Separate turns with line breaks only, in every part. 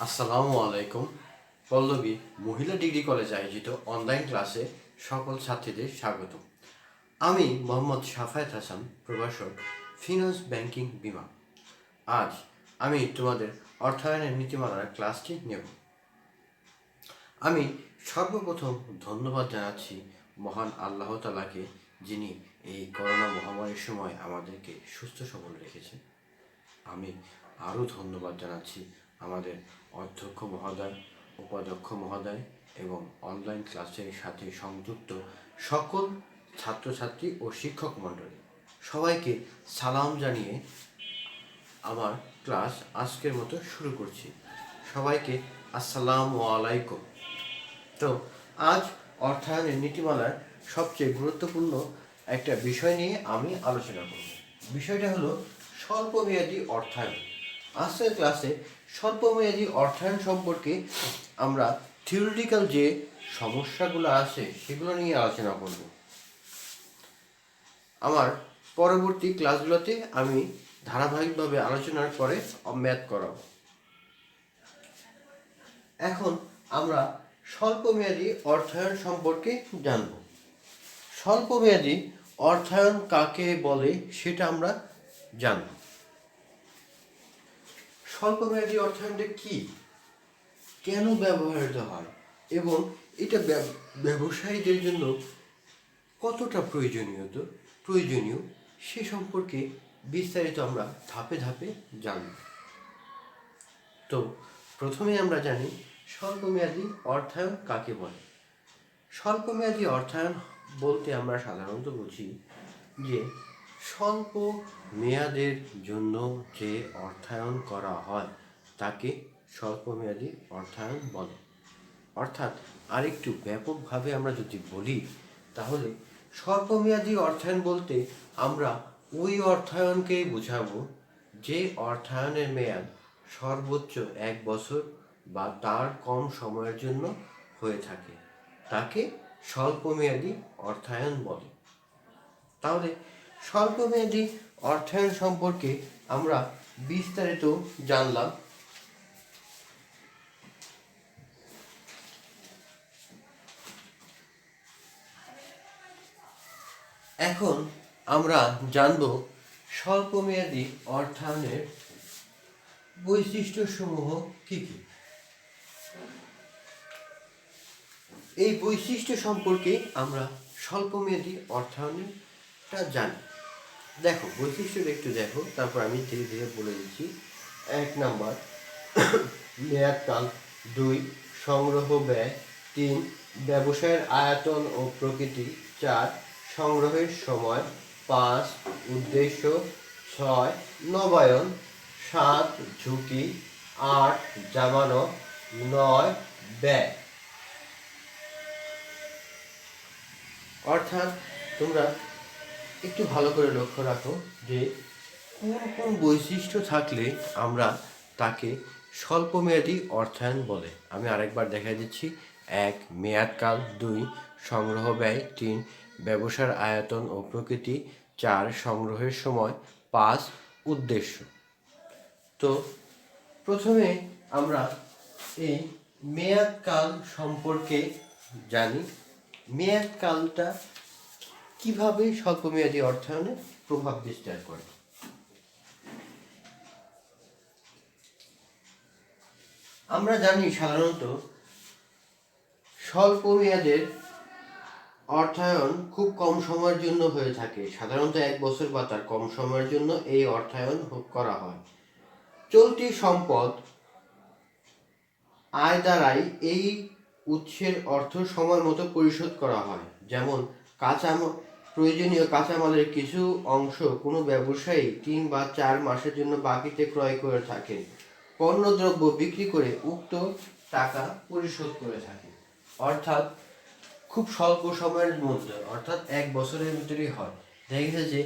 আসসালামু আলাইকুম। পল্লবী মহিলা ডিগ্রি কলেজে আয়োজিত অনলাইন ক্লাসে সকল ছাত্রীদের স্বাগত। আমি মোহাম্মদ শাফায়েত হাসান, প্রভাষক, ফিনান্স ব্যাংকিং বিমা। আজ আমি তোমাদের অর্থায়নের নীতিমালার ক্লাসটি নেব। আমি সর্বপ্রথম ধন্যবাদ জানাচ্ছি মহান আল্লাহ তাআলাকে, যিনি এই করোনা মহামারীর সময় আমাদেরকে সুস্থ সবল রেখেছেন। আমি আরও ধন্যবাদ জানাচ্ছি আমাদের অধ্যক্ষ মহোদয়, উপাধ্যক্ষ মহোদয় এবং অনলাইন ক্লাসের সাথে সংযুক্ত সকল ছাত্রছাত্রী ও শিক্ষক মণ্ডলী। সবাইকে সালাম জানিয়ে আমার ক্লাস আজকের মতো শুরু করছি। সবাইকে আসসালামু আলাইকুম। তো আজ অর্থায়নের নীতিমালার সবচেয়ে গুরুত্বপূর্ণ একটা বিষয় নিয়ে আমি আলোচনা করব। বিষয়টা হলো স্বল্পমেয়াদী অর্থায়ন। আজকের ক্লাসে স্বল্পমেয়াদী অর্থায়ন সম্পর্কে আমরা থিওরিটিক্যাল যে সমস্যাগুলো আছে সেগুলো নিয়ে আলোচনা করব। আমার পরবর্তী ক্লাসগুলোতে আমি ধারাবাহিকভাবে আলোচনার পরে ম্যাথ করাবো। এখন আমরা স্বল্পমেয়াদী অর্থায়ন সম্পর্কে জানব। স্বল্পমেয়াদী অর্থায়ন কাকে বলে সেটা আমরা জানব। স্বল্পমেয়াদী অর্থায়নটা কি, কেন ব্যবহৃত হয় এবং এটা ব্যবসায়ীদের জন্য কতটা প্রয়োজনীয় সে সম্পর্কে বিস্তারিত আমরা ধাপে ধাপে জানব। তো প্রথমে আমরা জানি স্বল্পমেয়াদী অর্থায়ন কাকে বলে। স্বল্পমেয়াদী অর্থায়ন বলতে আমরা সাধারণত বুঝি যে স্বল্প মেয়াদের জন্য যে অর্থায়ন করা হয় তাকে স্বল্পমেয়াদী অর্থায়ন বলে। অর্থাৎ আরেকটু ব্যাপকভাবে আমরা যদি বলি তাহলে স্বল্পমেয়াদী অর্থায়ন বলতে আমরা ওই অর্থায়নকেই বোঝাবো যে অর্থায়নের মেয়াদ সর্বোচ্চ 1 বছর বা তার কম সময়ের জন্য হয়ে থাকে, তাকে স্বল্পমেয়াদী অর্থায়ন বলে। তাহলে স্বল্পমেয়াদী অর্থায়ন সম্পর্কে আমরা বিস্তারিত জানলাম। এখন আমরা জানব স্বল্পমেয়াদী অর্থায়নের বৈশিষ্ট্যসমূহ কি কি। এই বৈশিষ্ট্য সম্পর্কে আমরা স্বল্পমেয়াদী অর্থায়নটা জানি। দেখো বৈশিষ্ট্যটা একটু দেখো, তারপর আমি ধীরে ধীরে বলে দিচ্ছি। 1 নাম্বার মেয়াদকাল, 2 সংগ্রহ ব্যয়, 3 ব্যবসায়ের আয়তন ও প্রকৃতি, 4 সংগ্রহের সময়, 5 উদ্দেশ্য, 6 নবায়ন, 7 ঝুঁকি, 8 জামানত, 9 ব্যয়। অর্থাৎ তোমরা একটু ভালো করে লক্ষ্য রাখো যে কোন কোন বৈশিষ্ট্য থাকলে আমরা তাকে স্বল্পমেয়াদী অর্থায়ন বলে। আমি আরেকবার দেখাই দিচ্ছি। 1 মেয়াদকাল, 2 সংগ্রহ ব্যয়, 3 ব্যবসার আয়তন ও প্রকৃতি, 4 সংগ্রহের সময়, 5 উদ্দেশ্য। তো প্রথমে আমরা এই মেয়াদকাল সম্পর্কে জানি। মেয়াদকালটা কিভাবে স্বল্পমেয়াদী অর্থায়নে প্রভাব বিস্তার করে। আমরা জানি সাধারণত স্বল্প মেয়াদের অর্থায়ন খুব কম সময়ের জন্য হয়ে থাকে। সাধারণত 1 বছর বা তার কম সময়ের জন্য এই অর্থায়ন করা হয়। চলতি সম্পদ আয় দ্বারাই এই উৎসের অর্থ সময় মতো পরিশোধ করা হয়। যেমন প্রয়োজনীয় কাঁচামালের কিছু অংশ কোনো ব্যবসায়ী 3 বা 4 মাসের জন্য বাকিতে ক্রয় করে থাকেন, পণ্যদ্রব্য বিক্রি করে উক্ত টাকা পরিশোধ করে থাকে। অর্থাৎ খুব স্বল্প সময়ের মধ্যে, অর্থাৎ 1 বছরের ভিতরেই হয়। দেখা গেছে যে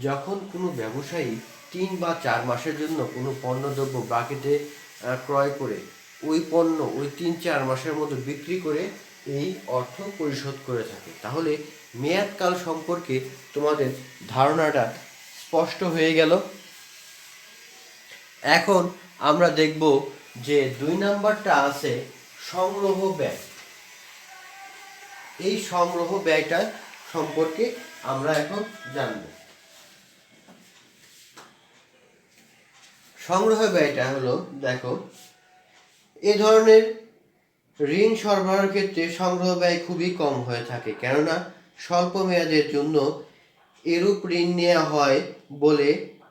যখন কোনো ব্যবসায়ী 3 বা 4 মাসের জন্য কোনো পণ্যদ্রব্য বাকিতে ক্রয় করে ওই পণ্য ওই 3-4 মাসের মধ্যে বিক্রি করে এই অর্থ পরিশোধ করে থাকে। তাহলে মেয়াদকাল সম্পর্কে তোমাদের ধারণাটা স্পষ্ট হয়ে গেল। এখন আমরা দেখব যে 2 নাম্বারটা আছে সংগ্রহ ব্যয়। এই সংগ্রহ ব্যয়টা সম্পর্কে আমরা এখন জানব। সংগ্রহ ব্যয়টা হলো, দেখো, এ ধরনের ঋণ সরবরাহের ক্ষেত্রে সংগ্রহ ব্যয় খুবই কম হয়ে থাকে, কেননা স্বল্প মেয়াদের জন্য এরূপ ঋণ নেওয়া হয় বলে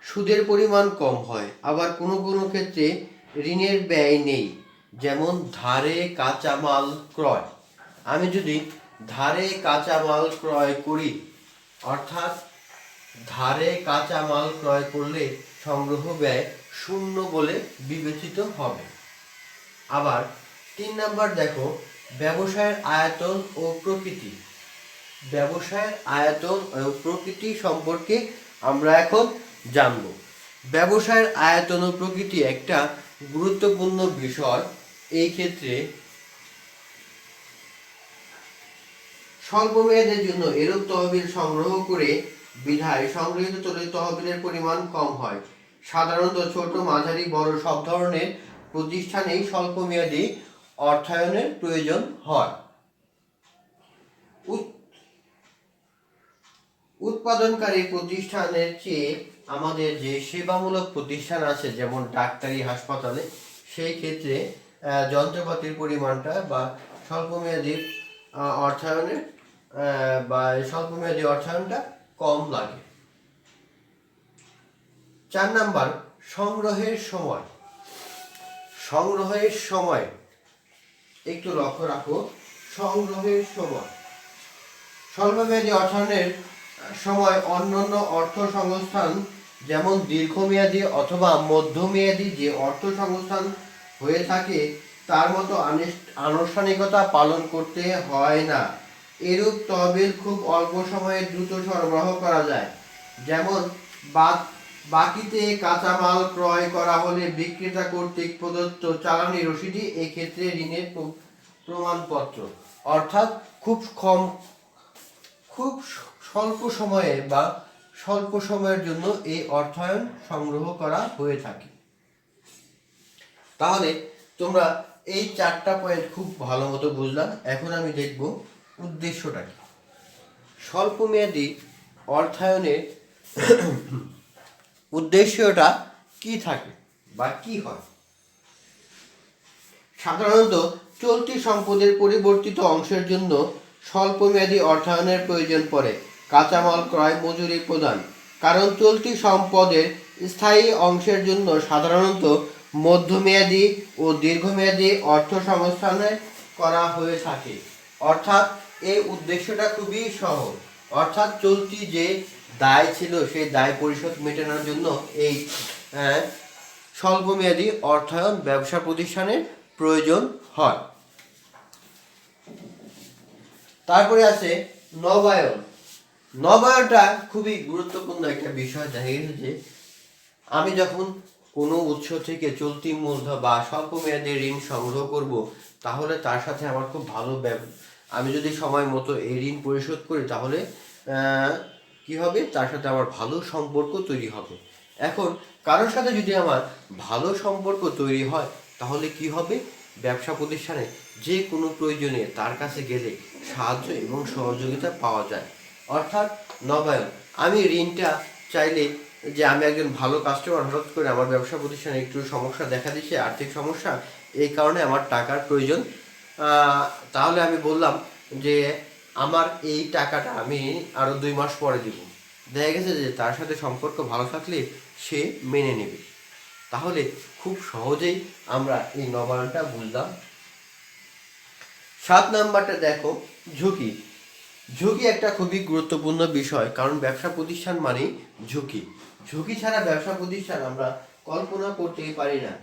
সুদের পরিমাণ কম হয়। আবার কোনো কোনো ক্ষেত্রে ঋণের ব্যয় নেই, যেমন ধারে কাঁচামাল ক্রয়। আমি যদি ধারে কাঁচামাল ক্রয় করি, অর্থাৎ ধারে কাঁচামাল ক্রয় করলে সংগ্রহ ব্যয় শূন্য বলে বিবেচিত হবে। আবার 3 নাম্বার দেখো, ব্যবসায়ের আয়তন ও প্রকৃতি। ব্যবসায়ের আয়তন ও প্রকৃতি সম্পর্কে আমরা এখন জানব। ব্যবসায়ের আয়তন ও প্রকৃতি একটা গুরুত্বপূর্ণ বিষয়। এই ক্ষেত্রে স্বল্প মেয়াদের জন্য এরূপ তহবিল সংগ্রহ করে বিধায় সংগৃহীত তহবিলের পরিমাণ কম হয়। সাধারণত ছোট, মাঝারি, বড় সব ধরনের প্রতিষ্ঠানেই স্বল্প মেয়াদী অর্থায়নের প্রয়োজন হয়। উৎপাদনকারী প্রতিষ্ঠানের চেয়ে আমাদের যে সেবামূলক প্রতিষ্ঠান আছে, যেমন ডাক্তারি, হাসপাতালে, সেই ক্ষেত্রে যন্ত্রপাতির পরিমাণটা বা স্বল্পমেয়াদী অর্থায়নের স্বল্পমেয়াদী অর্থায়নটা কম লাগে। 4 নাম্বার, সংগ্রহের সময়। সংগ্রহের সময় একটু লক্ষ্য রাখো। সংগ্রহের সময়, স্বল্পমেয়াদী অর্থায়নের সময় অন্যান্য অর্থ সংস্থান, যেমন দীর্ঘমেয়াদী অথবা মধ্যমেয়াদী যে অর্থ সংস্থান হয়ে থাকে, তার মতো আনুষ্ঠানিকতা পালন করতে হয় না। এরূপ তহবিল খুব অল্প সময়ে দ্রুত সরবরাহ করা যায়। যেমন বাকিতে কাঁচামাল ক্রয় করা হলে বিক্রেতা কর্তৃক প্রদত্ত চালানি রসিদই এক্ষেত্রে ঋণের প্রমাণপত্র। অর্থাৎ খুব স্বল্প সময়ে বা স্বল্প সময়ের জন্য এই অর্থায়ন সংগ্রহ করা হয়ে থাকে। তাহলে তোমরা এই 4টা পয়েন্ট খুব ভালো মতো বুঝলাম। এখন আমি দেখব উদ্দেশ্যটা কি। স্বল্পমেয়াদী অর্থায়নের উদ্দেশ্যটা কি থাকে বা কি হয়? সাধারণত চলতি সম্পদের পরিবর্তিত অংশের জন্য স্বল্পমেয়াদী অর্থায়নের প্রয়োজন পড়ে। কাঁচামাল ক্রয়, মজুরি প্রদান। কারণ চলতি সম্পদের স্থায়ী অংশের জন্য সাধারণত মধ্যমেয়াদী ও দীর্ঘমেয়াদী অর্থ সংস্থান করা হয়ে থাকে। অর্থাৎ এই উদ্দেশ্যটা খুবই সহজ। অর্থাৎ চলতি যে দায় ছিল, সেই দায় পরিশোধ মেটানোর জন্য এই স্বল্পমেয়াদী অর্থায়ন ব্যবসা প্রতিষ্ঠানের প্রয়োজন হয়। তারপরে আছে নবায়ন। নবায়নটা খুবই গুরুত্বপূর্ণ একটা বিষয়। দেখা গেছে যে আমি যখন কোনো উৎস থেকে চলতি মূলধন বা স্বল্প মেয়াদী ঋণ সংগ্রহ করব, তাহলে তার সাথে আমার খুব ভালো আমি যদি সময় মতো এই ঋণ পরিশোধ করি, তাহলে কি হবে, তার সাথে আমার ভালো সম্পর্ক তৈরি হবে। এখন কারোর সাথে যদি আমার ভালো সম্পর্ক তৈরি হয়, তাহলে কি হবে, ব্যবসা প্রতিষ্ঠানে যে কোনো প্রয়োজনে তার কাছে গেলে সাহায্য এবং সহযোগিতা পাওয়া যায়। অর্থাৎ নবায়ন, আমি ঋণটা চাইলে, যে আমি একজন ভালো কাস্টমার, হঠাৎ করে আমার ব্যবসা প্রতিষ্ঠানে একটু সমস্যা দেখা দিচ্ছে, আর্থিক সমস্যা, এই কারণে আমার টাকার প্রয়োজন। তাহলে আমি বললাম যে আমার এই টাকাটা আমি আরও 2 মাস পরে দিব। দেখা গেছে যে তার সাথে সম্পর্ক ভালো থাকলে সে মেনে নেবে। তাহলে খুব সহজেই আমরা এই নবায়নটা বুঝলাম। 7 নাম্বারটা দেখো, ঝুঁকি। ঝুঁকি একটা খুবই গুরুত্বপূর্ণ বিষয়, কারণ ব্যবসা প্রতিষ্ঠান মানেই ঝুঁকি। ঝুঁকি ছাড়া ব্যবসা প্রতিষ্ঠান আমরা কল্পনা করতেই পারি না।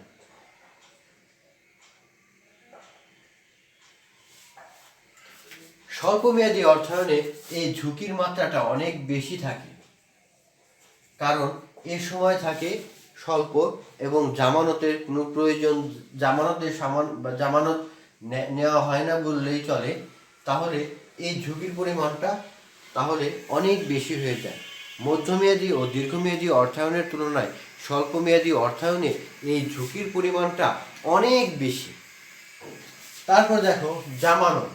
স্বল্পমেয়াদী অর্থায়নে এই ঝুঁকির মাত্রাটা অনেক বেশি থাকে, কারণ এ সময় থাকে স্বল্প এবং জামানতের কোনো প্রয়োজন, জামানত নেওয়া হয় না বললেই চলে। তাহলে এই ঝুঁকির পরিমাণটা তাহলে অনেক বেশি হয়ে যায়। মধ্যমেয়াদী ও দীর্ঘমেয়াদী অর্থায়নের তুলনায় স্বল্পমেয়াদী অর্থায়নে এই ঝুঁকির পরিমাণটা অনেক বেশি। তারপর দেখো জামানত।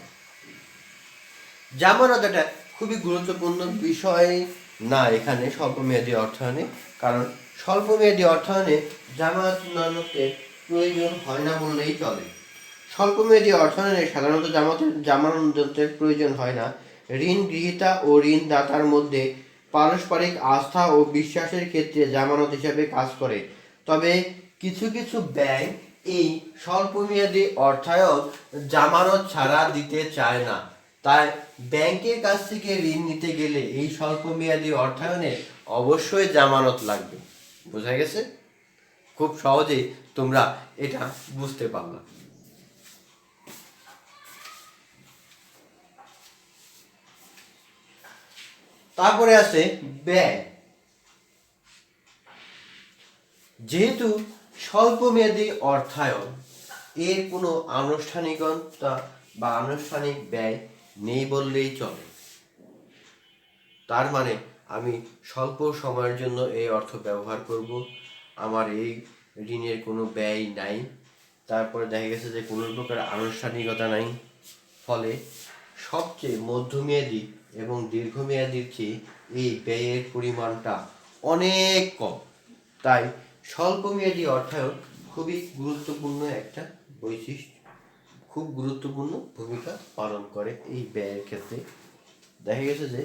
জামানত এটা খুবই গুরুত্বপূর্ণ বিষয় না এখানে স্বল্পমেয়াদী অর্থায়নে, কারণ স্বল্পমেয়াদী অর্থায়নে জামানতের প্রয়োজন হয় না বললেই চলে। স্বল্পমেয়াদী অর্থায়নে সাধারণত জামানতের প্রয়োজন হয় না। ঋণ গ্রহীতা ও ঋণদাতার মধ্যে পারস্পরিক আস্থা ও বিশ্বাসের ক্ষেত্রে জামানত হিসাবে কাজ করে। তবে কিছু কিছু ব্যাংক এই স্বল্পমেয়াদী অর্থায়ন জামানত ছাড়া দিতে চায় না। তাই ব্যাংকের কাছ থেকে ঋণ নিতে গেলে এই স্বল্পমেয়াদী অর্থায়নে অবশ্যই জামানত লাগবে। বোঝা গেছে? খুব সহজেই তোমরা এটা বুঝতে পারলা। তারপরে আছে ব্যয়। যেহেতু স্বল্পমেয়াদী অর্থায়ন এর কোনো আনুষ্ঠানিকতা বা আনুষ্ঠানিক ব্যয় নেই বললেই চলে। তার মানে আমি স্বল্প সময়ের জন্য এই অর্থ ব্যবহার করব, আমার এই ঋণের কোনো ব্যয় নাই। তারপরে দেখা গেছে যে কোনো প্রকার আনুষ্ঠানিকতা নাই, ফলে সবচেয়ে মধ্যমেয়াদী এবং দীর্ঘমেয়াদীর চেয়ে এই ব্যয়ের পরিমাণটা অনেক কম। তাই স্বল্পমেয়াদী অর্থায়ন খুবই গুরুত্বপূর্ণ একটা বৈশিষ্ট্য, খুব গুরুত্বপূর্ণ ভূমিকা পালন করে এই ব্যয়ের ক্ষেত্রে। দেখা গেছে যে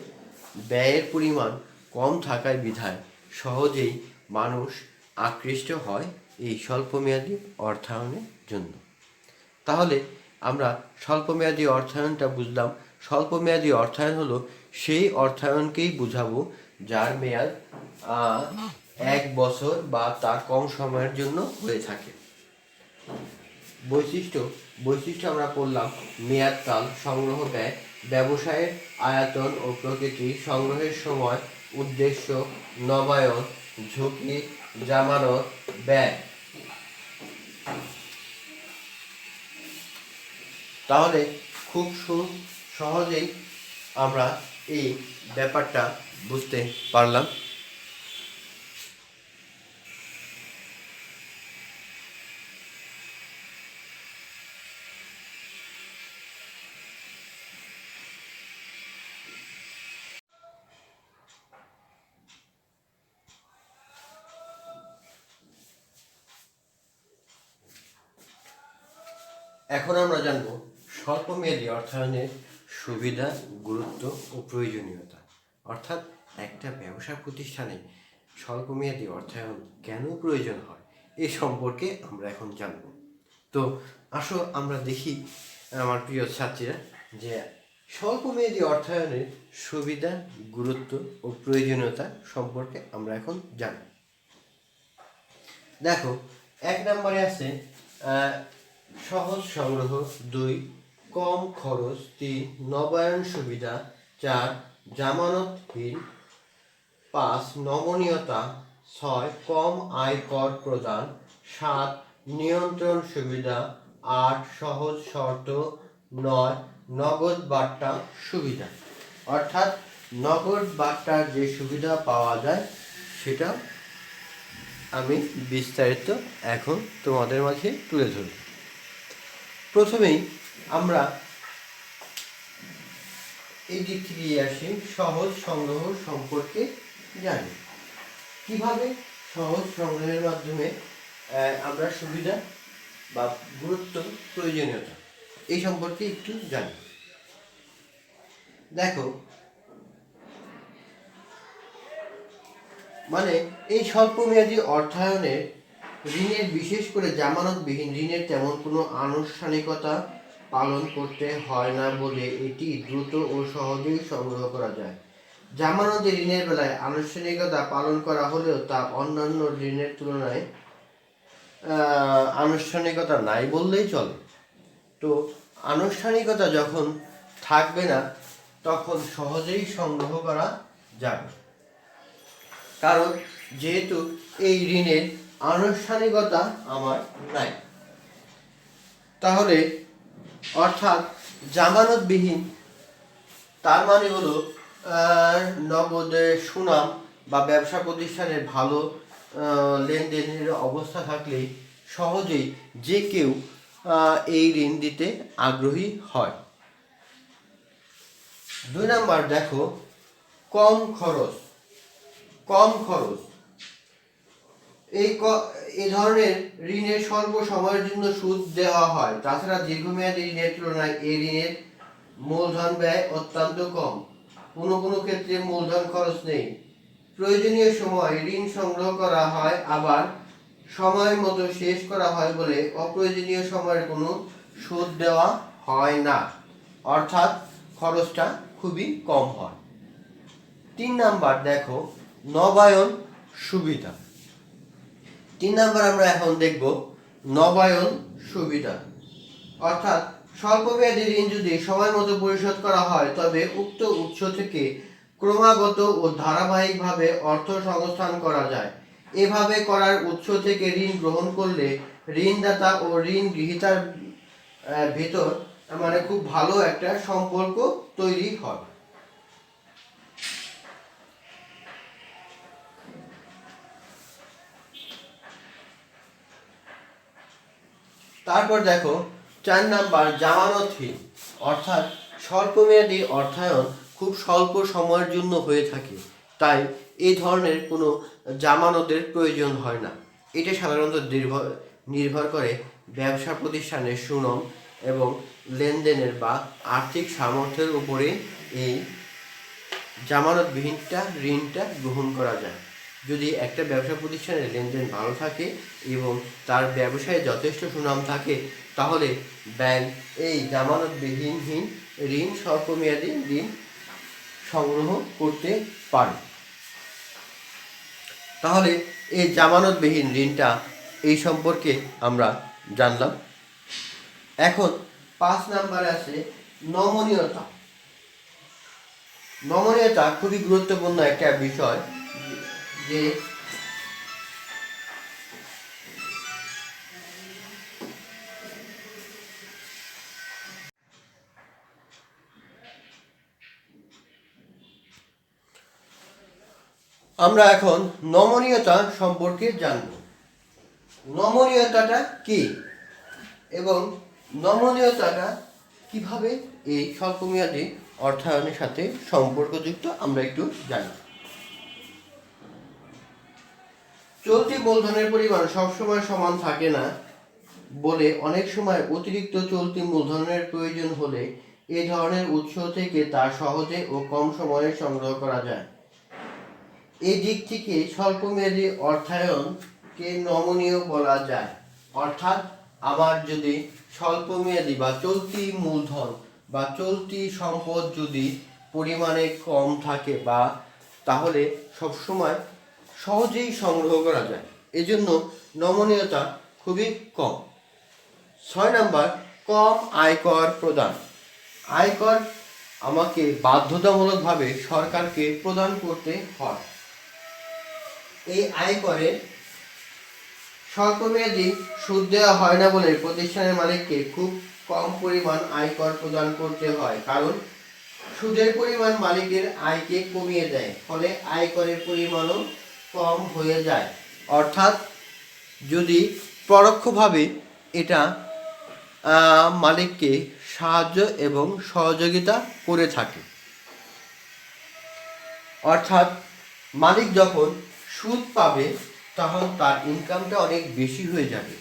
ব্যয়ের পরিমাণ কম থাকার বিধায় সহজেই মানুষ আকৃষ্ট হয় এই স্বল্পমেয়াদী অর্থায়নের জন্য। তাহলে আমরা স্বল্পমেয়াদী অর্থায়নটা বুঝলাম। স্বল্পমেয়াদী অর্থায়ন হলো সেই অর্থায়নকেই বুঝাবো যার মেয়াদ 1 বছর বা তার কম সময়ের জন্য হয়ে থাকে। বৈশিষ্ট্য আমরা পড়লাম: মেয়াদকাল, সংগ্রহ ব্যয়, ব্যবসায়ের আয়তন ও প্রকৃতি, সংগ্রহের সময়, উদ্দেশ্য, নবায়ন, ঝুঁকি, জামানত, ব্যয়। তাহলে খুব সহজেই আমরা এই ব্যাপারটা বুঝতে পারলাম। এখন আমরা জানব স্বল্পমেয়াদী অর্থায়নের সুবিধা, গুরুত্ব ও প্রয়োজনীয়তা। অর্থাৎ একটা ব্যবসা প্রতিষ্ঠানে স্বল্পমেয়াদী অর্থায়ন কেন প্রয়োজন হয় এ সম্পর্কে আমরা এখন জানব। তো আসো আমরা দেখি আমার প্রিয় ছাত্রীরা যে স্বল্পমেয়াদী অর্থায়নের সুবিধা, গুরুত্ব ও প্রয়োজনীয়তা সম্পর্কে আমরা এখন জানব। দেখো, 1 নম্বরে আছে সহজ সংগ্রহ, 2 কম খরচ, 3 নবায়ন সুবিধা, 4 জামানতহীন, 5 নমনীয়তা, 6 কম আয়কর প্রদান, 7 নিয়ন্ত্রণ সুবিধা, 8 সহজ শর্ত, 9 নগদ বার্তা সুবিধা। অর্থাৎ নগদ বার্তার যে সুবিধা পাওয়া যায় সেটা আমি বিস্তারিত এখন তোমাদের মাঝে তুলে ধরব। প্রথমেই আমরা এই দিক থেকে আসি, সহজ সংগ্রহ সম্পর্কে জানি। কিভাবে সহজ সংগ্রহের মাধ্যমে আমরা সুবিধা বা গুরুত্ব, প্রয়োজনীয়তা এই সম্পর্কে একটু জানি। দেখো, মানে এই স্বল্পমেয়াদী অর্থায়নের ঋণের, বিশেষ করে জামানতবিহীন ঋণের তেমন কোনো আনুষ্ঠানিকতা পালন করতে হয় না বলে এটি দ্রুত ও সহজেই সংগ্রহ করা যায়। জামানতের ঋণের বেলায় আনুষ্ঠানিকতা পালন করা হলেও তা অন্যান্য ঋণের তুলনায় আনুষ্ঠানিকতা নাই বললেই চলে। তো আনুষ্ঠানিকতা যখন থাকবে না তখন সহজেই সংগ্রহ করা যাবে, কারণ যেহেতু এই ঋণের আনুষ্ঠানিকতা আমার নাই। তাহলে অর্থাৎ জামানতবিহীন, তার মানে হলো নগদে সুনাম বা ব্যবসা প্রতিষ্ঠানের ভালো লেনদেনের অবস্থা থাকলে সহজেই যে কেউ এই ঋণ দিতে আগ্রহী হয়। 2 নাম্বার দেখো, কম খরচ। কম খরচ এই ধরনের ঋণের স্বল্প সময়ের জন্য সুদ দেওয়া হয়। তাছাড়া দীর্ঘমেয়াদী ঋণের তুলনায় এই ঋণের মূলধন ব্যয় অত্যন্ত কম। কোনো কোনো ক্ষেত্রে মূলধন খরচ নেই। প্রয়োজনীয় সময় ঋণ সংগ্রহ করা হয়, আবার সময় মতো শেষ করা হয় বলে অপ্রয়োজনীয় সময়ের কোনো সুদ দেওয়া হয় না, অর্থাৎ খরচটা খুবই কম হয়। 3 নাম্বার দেখো, নবায়ন সুবিধা। 3 নাম্বার আমরা এখন দেখব নবায়ন সুবিধা, অর্থাৎ স্বল্পমেয়াদী ঋণ যদি সময় মতো পরিশোধ করা হয় তবে উক্ত উৎস থেকে ক্রমাগত ও ধারাবাহিকভাবে অর্থ সংস্থান করা যায়। এভাবে করার উৎস থেকে ঋণ গ্রহণ করলে ঋণদাতা ও ঋণ গ্রহীতার ভিতর মানে খুব ভালো একটা সম্পর্ক তৈরি হয়। তারপর দেখো 4 নাম্বার, জামানতহীন, অর্থাৎ স্বল্পমেয়াদী অর্থায়ন খুব স্বল্প সময়ের জন্য হয়ে থাকে, তাই এই ধরনের কোনো জামানতের প্রয়োজন হয় না। এটা সাধারণত নির্ভর করে ব্যবসা প্রতিষ্ঠানের সুনাম এবং লেনদেনের বা আর্থিক সামর্থ্যের উপরে এই জামানতবিহীনটা ঋণটা গ্রহণ করা যায়। যদি একটা ব্যবসা প্রতিষ্ঠানের লেনদেন ভালো থাকে এবং তার ব্যবসায় যথেষ্ট সুনাম থাকে, তাহলে ব্যাংক এই জামানতবিহীন ঋণ, স্বল্পমেয়াদী ঋণ সংগ্রহ করতে পারে। তাহলে এই জামানতবিহীন ঋণটা এই সম্পর্কে আমরা জানলাম। এখন 5 নাম্বারে আছে নমনীয়তা। নমনীয়তা খুবই গুরুত্বপূর্ণ একটা বিষয়, যে আমরা এখন নমনীয়তা সম্পর্কে জানব। নমনীয়তাটা কি এবং নমনীয়তাটা কিভাবে এই স্বল্পমেয়াদী অর্থায়নের সাথে সম্পর্কযুক্ত আমরা একটু জানি। চলতি মূলধনের পরিমাণ সবসময় সমান থাকে না বলে অনেক সময় অতিরিক্ত চলতি মূলধনের প্রয়োজন হলে এই ধরনের উৎস থেকে তা সহজে ও কম সময়ে সংগ্রহ করা যায়। এই দিক থেকে স্বল্পমেয়াদী অর্থায়নকে নমনীয় বলা যায়। অর্থাৎ আমার যদি স্বল্পমেয়াদী বা চলতি মূলধন বা চলতি সম্পদ যদি পরিমাণে কম থাকে বা তাহলে সবসময় সহজেই সংগ্রহ করা যায়, এজন্য নমনীয়তা খুবই কম। 6 নাম্বার, কম আয়কর প্রদান। আয়কর আমাকে বাধ্যতামূলকভাবে সরকারকে প্রদান করতে হয়। এই আয়করের স্বল্পমেয়াদী সুদ দেওয়া হয় না বলে প্রতিষ্ঠানের মালিককে খুব কম পরিমাণ আয়কর প্রদান করতে হয়, কারণ সুদের পরিমাণ মালিকের আয়কে কমিয়ে দেয়, ফলে আয়করের পরিমাণও কম হয়ে যায়। অর্থাৎ যদি পরোক্ষভাবে এটা মালিককে সাহায্য এবং সহযোগিতা করে থাকে, অর্থাৎ মালিক যখন সুদ পাবে তখন তার ইনকামটা অনেক বেশি হয়ে যাবে।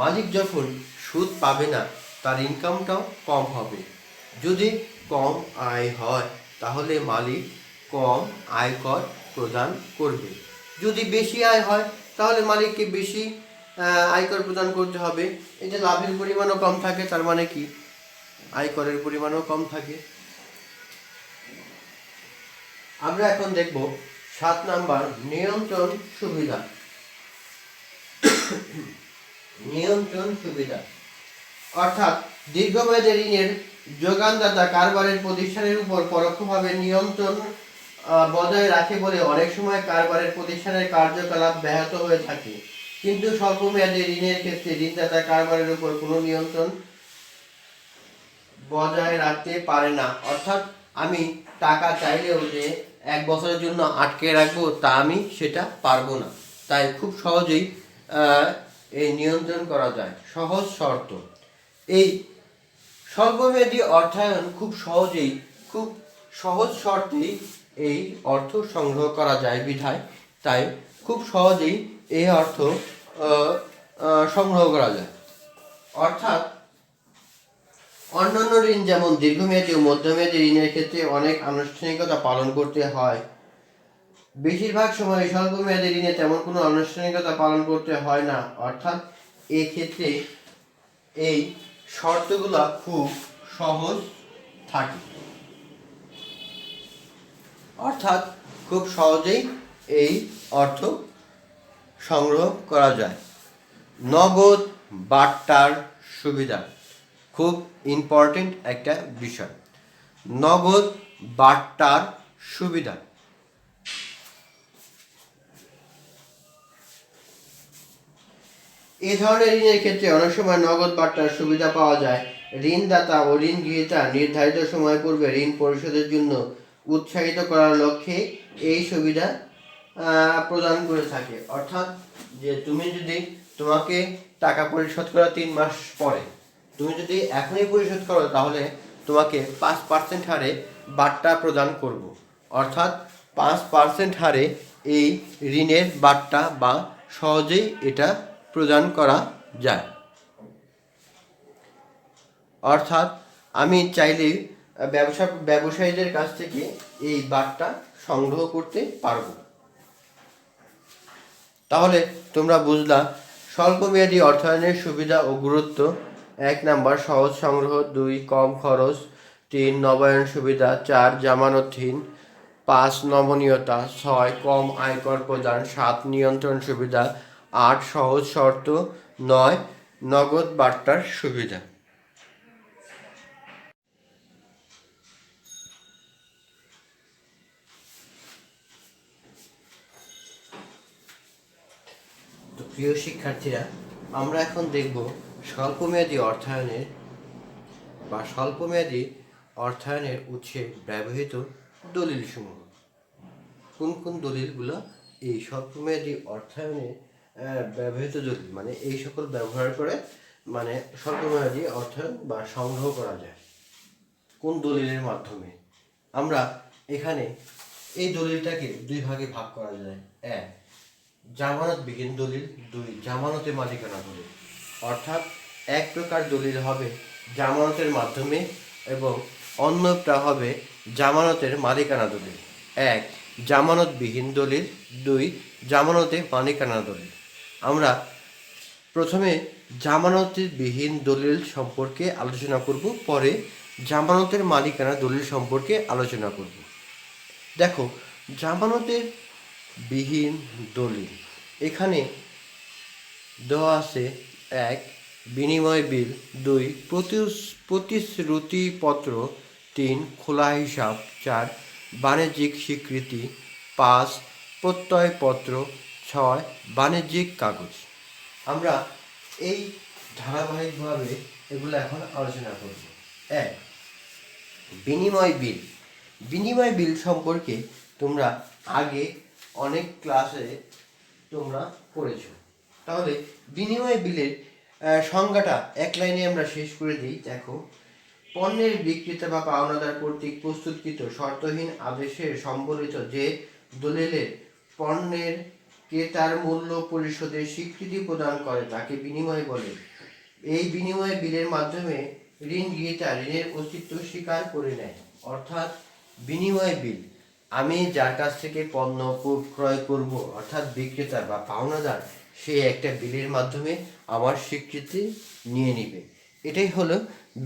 মালিক যখন সুদ পাবে না, তার ইনকামটাও কম হবে। যদি কম আয় হয় তাহলে মালিক কম আয়কর প্রদান করবে। যদি বেশি আয় হয় তাহলে মালিককে বেশি আয়কর প্রদান করতে হবে। এই যে লাভের পরিমাণও কম থাকে, তার মানে কি আয়করের পরিমাণও কম থাকে। আমরা এখন দেখব 7 নাম্বার, নিয়ন্ত্রণ সুবিধা। নিয়ন্ত্রণ সুবিধা অর্থাৎ দীর্ঘমেয়াদী ঋণের যোগানদাতা কারবারের প্রতিষ্ঠানের উপর পরোক্ষভাবে নিয়ন্ত্রণ বজায় রাখে বলে অনেক সময় কারবারের প্রতিষ্ঠানের কার্যকলাপ ব্যাহত হয়ে থাকে। কিন্তু স্বল্পমেয়াদী ঋণের ক্ষেত্রে ঋণদাতা কারবারের উপর কোনো নিয়ন্ত্রণ বজায় রাখতে পারে না। অর্থাৎ আমি টাকা চাইলেও যে 1 বছরের জন্য আটকে রাখবো তা আমি সেটা পারবো না। তাই খুব সহজেই এই নিয়ন্ত্রণ করা যায়। সহজ শর্ত, এই স্বল্পমেয়াদী অর্থায়ন খুব সহজ শর্তেই এই অর্থ সংগ্রহ করা যায় বিধায় তাই খুব সহজেই এই অর্থ সংগ্রহ করা যায়। অর্থাৎ অন্যান্য ঋণ যেমন দীর্ঘমেয়াদী ও মধ্যমেয়াদী ঋণের ক্ষেত্রে অনেক আনুষ্ঠানিকতা পালন করতে হয়, বেশিরভাগ সময় স্বল্পমেয়াদী ঋণে তেমন কোনো আনুষ্ঠানিকতা পালন করতে হয় না। অর্থাৎ এক্ষেত্রে এই শর্তগুলো খুব সহজ থাকে, অর্থাৎ খুব সহজেই এই অর্থ সংগ্রহ করা যায়। নগদ বাট্টার সুবিধা খুব ইম্পর্টেন্ট একটা বিষয়। নগদ বাট্টার সুবিধা, এই ধরনের ঋণের ক্ষেত্রে অনেক সময় নগদ বাট্টার সুবিধা পাওয়া যায়। ঋণদাতা ও ঋণ গ্রহীতা নির্ধারিত সময় পূর্বে ঋণ পরিশোধের জন্য উৎসাহিত করার লক্ষ্যে এই সুবিধা প্রদান করে থাকে। অর্থাৎ যে তুমি যদি তোমাকে টাকা পরিশোধ করা 3 মাস পরে, তুমি যদি এখনই পরিশোধ করো তাহলে তোমাকে 5% হারে বাট্টা প্রদান করব। অর্থাৎ 5% হারে এই ঋণের বাট্টা বা সহজেই এটা প্রদান করা যায়। অর্থাৎ আমি চাইলে ব্যবসায়ীদের কাছ থেকে এই বাট্টা সংগ্রহ করতে পারবো। তাহলে তোমরা বুঝলা স্বল্পমেয়াদী অর্থায়নের সুবিধা ও গুরুত্ব। 1 নাম্বার সহজ সংগ্রহ, 2 কম খরচ, 3 নবায়ন সুবিধা, 4 জামানতহীন, 5 নমনীয়তা, 6 কম আয়কর প্রদান, 7 নিয়ন্ত্রণ সুবিধা, 8 সহজ শর্ত, 9 নগদ বাট্টার সুবিধা। তো প্রিয় শিক্ষার্থীরা, আমরা এখন দেখব স্বল্পমেয়াদী অর্থায়নের উৎসে ব্যবহৃত দলিলসমূহ। কোন কোন দলিলগুলো এই স্বল্পমেয়াদী অর্থায়নে ব্যবহৃত দলিল, মানে এই সকল ব্যবহার করে মানে স্বল্পমেয়াদী অর্থায়ন বা সংগ্রহ করা যায় কোন দলিলের মাধ্যমে। আমরা এখানে এই দলিলটাকে 2 ভাগে ভাগ করা যায়। 1 জামানতবিহীন দলিল, 2 জামানতে মালিকানা দলিল। অর্থাৎ এক প্রকার দলিল হবে জামানতের মাধ্যমে এবং অন্যটা হবে জামানতের মালিকানা দলিল। 1 জামানতবিহীন দলিল, 2 জামানতে মালিকানা দলিল। আমরা প্রথমে জামানতবিহীন দলিল সম্পর্কে আলোচনা করব, পরে জামানতের মালিকানা দলিল সম্পর্কে আলোচনা করব। দেখো, জামানতের বিহীন দলিল, এখানে দেওয়া আছে 1 বিনিময় বিল, 2 প্রতিশ্রুতিপত্র, 3 খোলা হিসাব, 4 বাণিজ্যিক স্বীকৃতি, 5 প্রত্যয়পত্র, 6 বাণিজ্যিক কাগজ। আমরা এই ধারাবাহিকভাবে এগুলো এখন আলোচনা করব। 1 বিনিময় বিল। বিনিময় বিল সম্পর্কে তোমরা আগে অনেক ক্লাসে তোমরা পড়েছো। তাহলে বিনিময় বিলের সংজ্ঞাটা এক লাইনে আমরা শেষ করে দিই। দেখো, পণ্যের বিক্রেতা বা পাওনাদার কর্তৃক প্রস্তুতকৃত শর্তহীন আদেশের সম্বলিত যে দলিলের পণ্যের ক্রেতার মূল্য পরিশোধের স্বীকৃতি প্রদান করে তাকে বিনিময় বলে। এই বিনিময় বিলের মাধ্যমে ঋণ গ্রহীতা ঋণের অস্তিত্ব স্বীকার করে নেয়। অর্থাৎ বিনিময় বিল, আমি যার কাছ থেকে পণ্য ক্রয় করব, অর্থাৎ বিক্রেতা বা পাওনাদার, সে একটা বিলের মাধ্যমে আমার স্বীকৃতি নিয়ে নিবে। এটাই হলো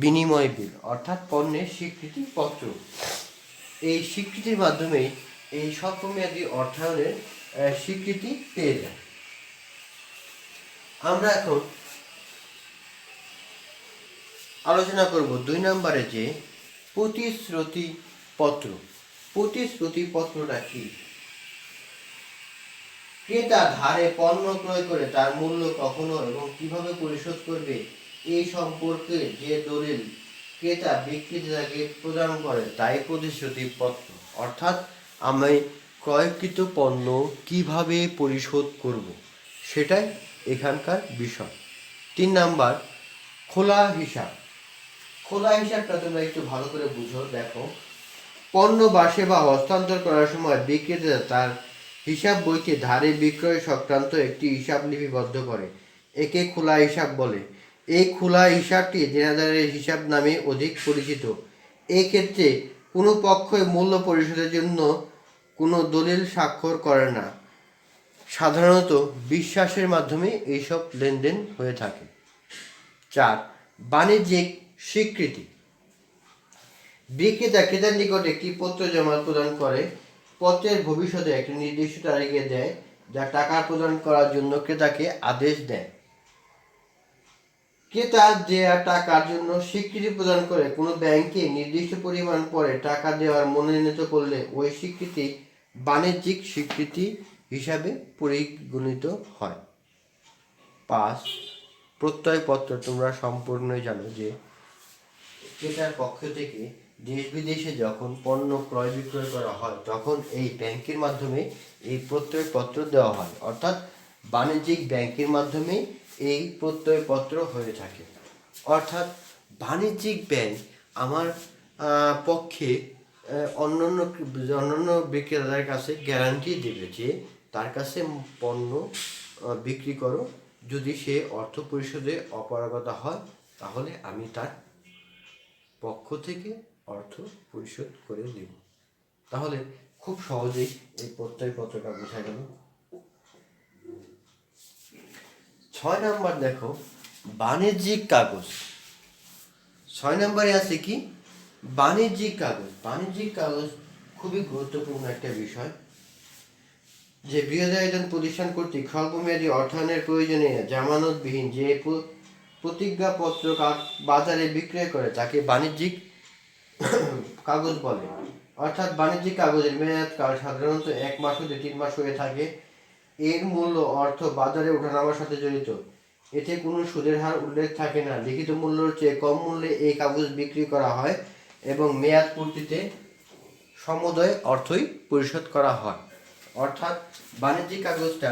বিনিময় বিল, অর্থাৎ পণ্যের স্বীকৃতি পত্র। এই স্বীকৃতির মাধ্যমে এই স্বল্পমেয়াদী অর্থায়নের স্বীকৃতি পেয়ে যায়। আমরা এখন আলোচনা করব 2 নম্বরে যে প্রতিশ্রুতিপত্র। প্রতিশ্রুতিপত্রটা কি? ক্রেতা ধারে পণ্য ক্রয় করে তার মূল্য কখনো এবং কিভাবে পরিশোধ করবে এই সম্পর্কে যে দলিল ক্রেতা বিক্রেতাকে প্রদান করে তাই প্রতিশ্রুতিপত্র। অর্থাৎ আমি ক্রয়কৃত পণ্য কিভাবে পরিশোধ করব সেটাই এখানকার বিষয়। 3 নাম্বার, খোলা হিসাব। খোলা হিসাবটা তোমরা একটু ভালো করে বুঝো। দেখো, পণ্য বা সেবা হস্তান্তর করার সময় বিক্রেতা তার হিসাব বইতে ধারে বিক্রয় সংক্রান্ত একটি হিসাব লিপিবদ্ধ করে, একে খোলা হিসাব বলে। এই খোলা হিসাবটি দেনাদারের হিসাব নামে অধিক পরিচিত। এই ক্ষেত্রে কোনো পক্ষই মূল্য পরিশোধের জন্য কোনো দলিল স্বাক্ষর করে না। সাধারণত বিশ্বাসের মাধ্যমে এইসব লেনদেন হয়ে থাকে। 4, বাণিজ্যিক স্বীকৃতি। বিক্রেতা ক্রেতার নিকট একটি পত্র জমা প্রদান করে। পত্রের ভবিষ্যতে একটি নির্দিষ্ট তারিখে দেয়, যা টাকা প্রদান করার জন্য ক্রেতাকে আদেশ দেয়। ক্রেতা যে টাকার জন্য স্বীকৃতি প্রদান করে কোনো ব্যাংকে নির্দিষ্ট পরিমাণ পরে টাকা দেওয়ার মনোনীত করলে ওই স্বীকৃতি বাণিজ্যিক স্বীকৃতি হিসাবে পরিগণিত হয়। 5, প্রত্যয়পত্র। তোমরা সম্পূর্ণই জানো যে ক্রেতার পক্ষ থেকে দেশ বিদেশে যখন পণ্য ক্রয় বিক্রয় করা হয় তখন এই ব্যাংকের মাধ্যমে এই প্রত্যয়পত্র দেওয়া হয়, অর্থাৎ বাণিজ্যিক ব্যাংকের মাধ্যমে এই প্রত্যয়পত্র হয়ে থাকে। অর্থাৎ বাণিজ্যিক ব্যাংক আমার পক্ষে অন্যান্য বিক্রেতাদের কাছে গ্যারান্টি দেবে যে তার কাছে পণ্য বিক্রি করো, যদি সে অর্থ পরিশোধে অপারগতা হয় তাহলে আমি তার পক্ষ থেকে অর্থ পরিশোধ করে দেব। তাহলে খুব সহজেই এই প্রত্যয়পত্রটা বোঝা গেল। 6 নাম্বার দেখো, বাণিজ্যিক কাগজ। 6 নম্বরে আছে কি? বাণিজ্যিক কাগজ। বাণিজ্যিক কাগজ খুবই গুরুত্বপূর্ণ একটা বিষয়, যে বৃহদায়তন প্রতিষ্ঠান কর্তৃক স্বল্পমেয়াদী অর্থায়নের প্রয়োজনে জামানতবিহীন যে প্রতিজ্ঞাপত্র বাজারে বিক্রয় করে তাকে বাণিজ্যিক কাগজ বলে। অর্থাৎ বাণিজ্যিক কাগজের মেয়াদকাল সাধারণত 1 মাস হতে 3 মাস হয়ে থাকে। এর মূল্য অর্থ বাজারে ওঠানামার সাথে জড়িত। এতে কোনো সুদের হার উল্লেখ থাকে না। লিখিত মূল্যের চেয়ে কম মূল্যে এই কাগজ বিক্রি করা হয় এবং মেয়াদ পূর্তিতে সমুদয় অর্থই পরিশোধ করা হয়। অর্থাৎ বাণিজ্যিক কাগজটা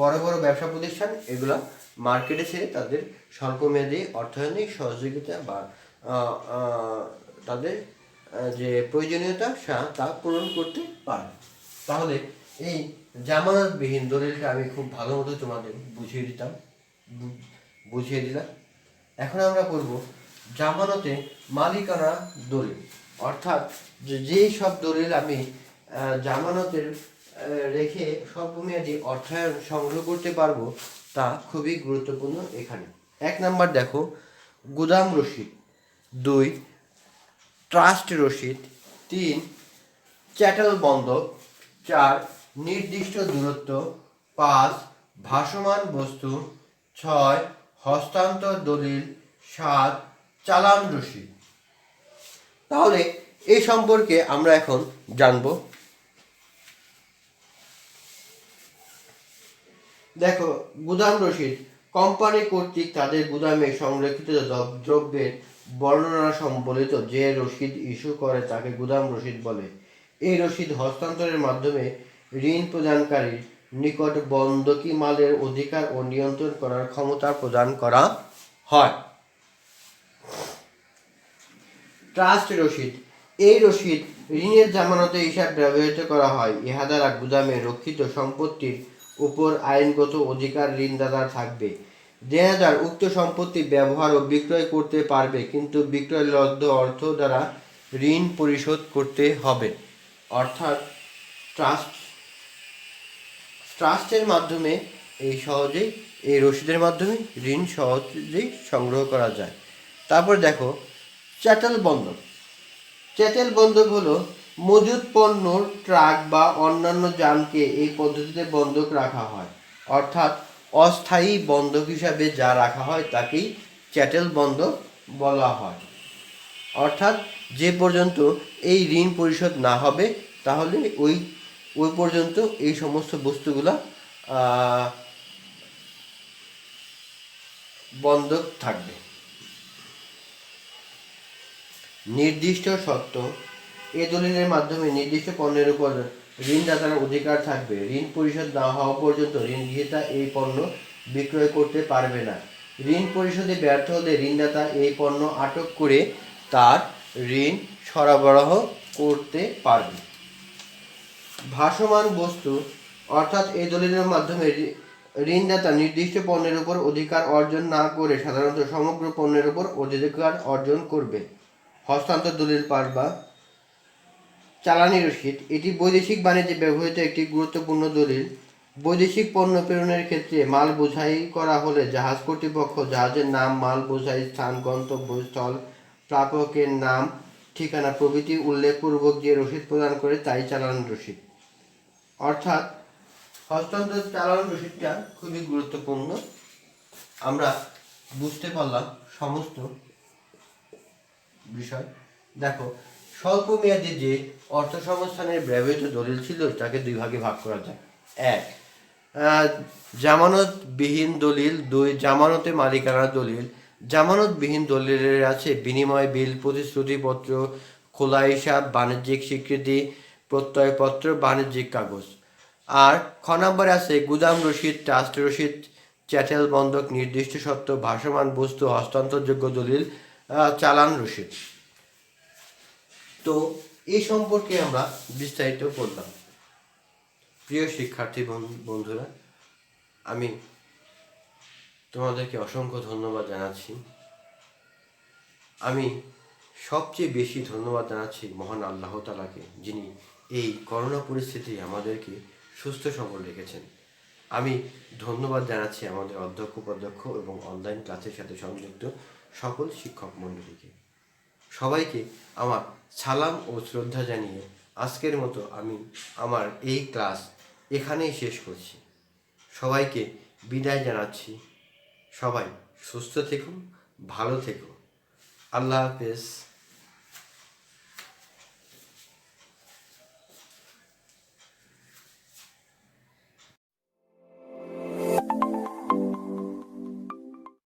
বড় বড় ব্যবসা প্রতিষ্ঠান এগুলা মার্কেটে ছেড়ে তাদের স্বল্পমেয়াদী অর্থায়নিক সহযোগিতা বা তাদের যে প্রয়োজনীয়তা তা পূরণ করতে পারে। তাহলে এই জামানতবিহীন দলিলটা আমি খুব ভালো মতো তোমাদের বুঝিয়ে দিলাম। এখন আমরা করব জামানতে মালিকানা দলিল। অর্থাৎ যে সব দলিল আমি জামানতের রেখে স্বল্পমেয়াদী অর্থায়ন সংগ্রহ করতে পারবো তা খুবই গুরুত্বপূর্ণ এখানে। 1 নাম্বার দেখো, গুদাম রসিদ। 2, ট্রাস্ট রসিদ। 3, চ্যাটেল বন্ধক। 4, নির্দিষ্ট দূরত্ব। 5, ভাসমান বস্তু। 6, হস্তান্তর দলিল। 7, চালান রসিদ। তাহলে এই সম্পর্কে আমরা এখন জানব। দেখো, গুদাম রসিদ কোম্পানি কর্তৃক তাদের গুদামে সংরক্ষিত দ্রব্যের বর্ণনা সম্বলিত যে রসিদ ইস্যু করে তাকে গুদাম রসিদ বলে। এই রসিদ হস্তান্তরের মাধ্যমে ঋণ প্রদানকারীর নিকট বন্ধকি মালের অধিকার ও নিয়ন্ত্রণ করার ক্ষমতা প্রদান করা হয়। ট্রাস্ট রসিদ। এই রসিদ ঋণের জামানতে হিসাব ব্যবহৃত করা হয়। ইহা দ্বারা গুদামে রক্ষিত সম্পত্তির উপর আইনগত অধিকার ঋণদাতার থাকবে। দেনাদার উক্ত সম্পত্তি ব্যবহার ও বিক্রয় করতে পারবে, কিন্তু বিক্রয় লব্ধ অর্থ দ্বারা ঋণ পরিশোধ করতে হবে। অর্থাৎ ট্রাস্টের মাধ্যমে সহজেই এই রসিদের মাধ্যমে ঋণ সহজেই সংগ্রহ করা যায়। তারপর দেখো, চ্যাটেল বন্ধক। চ্যাটেল বন্ধক হলো মজুত পণ্য, ট্রাক বা অন্যান্য যানকে এই পদ্ধতিতে বন্ধক রাখা হয়। অর্থাৎ অস্থায়ী বন্ধক হিসাবে যা রাখা হয় তাকেই চ্যাটেল বন্ধক বলা হয়। অর্থাৎ যে পর্যন্ত এই ঋণ পরিশোধ না হবে তাহলে ওই পর্যন্ত এই সমস্ত বস্তুগুলা বন্ধক থাকবে। নির্দিষ্ট শর্ত। এ দলিলের মাধ্যমে নির্দিষ্ট পণ্যের উপর ঋণদাতার অধিকার থাকবে। ঋণ পরিশোধ না হওয়া পর্যন্ত ঋণ গ্রহীতা এই পণ্য বিক্রয় করতে পারবে না। ঋণ পরিশোধে ব্যর্থ হলে ঋণদাতা এই পণ্য আটক করে তার ঋণ সরবরাহ করতে পারবে। ভাসমান বস্তু অর্থাৎ এই দলিলের মাধ্যমে ঋণদাতা নির্দিষ্ট পণ্যের উপর অধিকার অর্জন না করে সাধারণত সমগ্র পণ্যের উপর অধিকার অর্জন করবে। হস্তান্তর দলিল পাস বা চালানি রসিদ, এটি বৈদেশিক বাণিজ্যে ব্যবহৃত একটি গুরুত্বপূর্ণ দলিল। বৈদেশিক পণ্য প্রেরণের ক্ষেত্রে মাল বোঝাই করা হলে জাহাজ কর্তৃপক্ষ জাহাজের নাম, মাল বোঝাই স্থান, গন্তব্যস্থল, প্রাপকের নাম, ঠিকানা প্রভৃতি উল্লেখপূর্বক যে রসিদ প্রদান করে তাই চালান রসিদ। অর্থাৎ হস্তান্তর চালান রসিদটা খুবই গুরুত্বপূর্ণ। আমরা বুঝতে পারলাম সমস্ত বিষয়। দেখো, স্বল্প মেয়াদী যে অর্থ সংস্থানের ব্যবহৃত দলিল ছিল তাকে দুই ভাগে ভাগ করা যায়। এক, জামানতবিহীন দলিল। দুই, জামানতে মালিকানা দলিল। জামানতবিহীন দলিলের আছে বিনিময় বিল, প্রতিশ্রুতিপত্র, খোলা হিসাব, বাণিজ্যিক স্বীকৃতি, প্রত্যয়পত্র, বাণিজ্যিক কাগজ। আর খ নম্বরে আছে গুদাম রসিদ, ট্রাস্ট রসিদ, চ্যাটেল বন্ধক, নির্দিষ্ট সত্ত্ব, ভাসমান বস্তু, হস্তান্তরযোগ্য দলিল, চালান রসিদ। তো এই সম্পর্কে আমরা বিস্তারিত করলাম। প্রিয় শিক্ষার্থী বন্ধুরা, আমি তোমাদেরকে অসংখ্য ধন্যবাদ জানাচ্ছি। আমি সবচেয়ে বেশি ধন্যবাদ জানাচ্ছি মহান আল্লাহ তাআলাকে, যিনি এই করোনা পরিস্থিতি আমাদেরকে সুস্থ সবল রেখেছেন। আমি ধন্যবাদ জানাচ্ছি আমাদের অধ্যক্ষ, উপাধ্যক্ষ এবং অনলাইন ক্লাসের সাথে সংযুক্ত সকল শিক্ষক মণ্ডলীকে। সবাইকে আমার সালাম ও শ্রদ্ধা জানিয়ে আজকের মতো আমি আমার এই ক্লাস এখানেই শেষ করছি। সবাইকে বিদায় জানাচ্ছি। সবাই সুস্থ থেকো, ভালো থেকো। আল্লাহ হাফেজ।